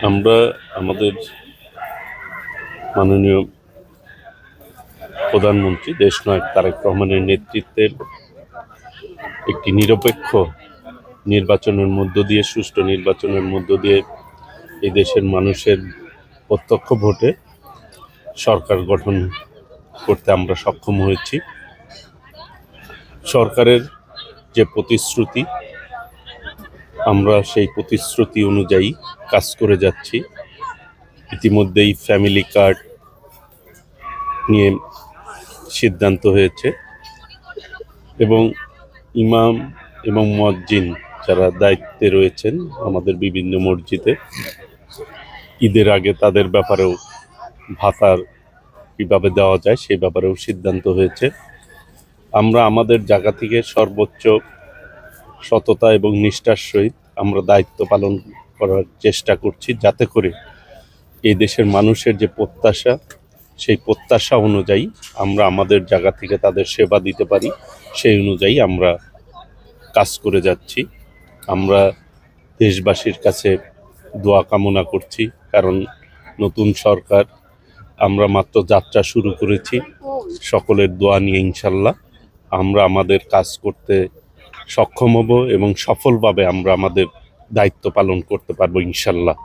আমরা আমাদের মাননীয় প্রধানমন্ত্রী দেশনায়ক তারেক রহমানের নেতৃত্বের একটি নিরপেক্ষ নির্বাচনের মধ্য দিয়ে, সুষ্ঠু নির্বাচনের মধ্য দিয়ে এই দেশের মানুষের প্রত্যক্ষ ভোটে সরকার গঠন করতে আমরা সক্ষম হয়েছি। সরকারের যে প্রতিশ্রুতি, আমরা সেই প্রতিশ্রুতি অনুযায়ী কাজ করে যাচ্ছি। ইতিমধ্যেই ফ্যামিলি কার্ড নিয়ে সিদ্ধান্ত হয়েছে এবং ইমাম এবং মুয়াজ্জিন যারা দায়িত্বে রয়েছেন আমাদের বিভিন্ন মসজিদে, ঈদের আগে তাদের ব্যাপারেও ভাতার কীভাবে দেওয়া যায় সেই ব্যাপারেও সিদ্ধান্ত হয়েছে। আমরা আমাদের জায়গা থেকে সর্বোচ্চ সততা এবং নিষ্ঠার সহিত আমরা দায়িত্ব পালন করার চেষ্টা করছি, যাতে করে এই দেশের মানুষের যে প্রত্যাশা, সেই প্রত্যাশা অনুযায়ী আমরা আমাদের জায়গা থেকে তাদের সেবা দিতে পারি, সেই অনুযায়ী আমরা কাজ করে যাচ্ছি। আমরা দেশবাসীর কাছে দোয়া কামনা করছি, কারণ নতুন সরকার, আমরা মাত্র যাত্রা শুরু করেছি। সকলের দোয়া নিয়ে ইনশাল্লাহ আমরা আমাদের কাজ করতে সক্ষম হব এবং সফলভাবে আমরা আমাদের দায়িত্ব পালন করতে পারবো ইনশাল্লাহ।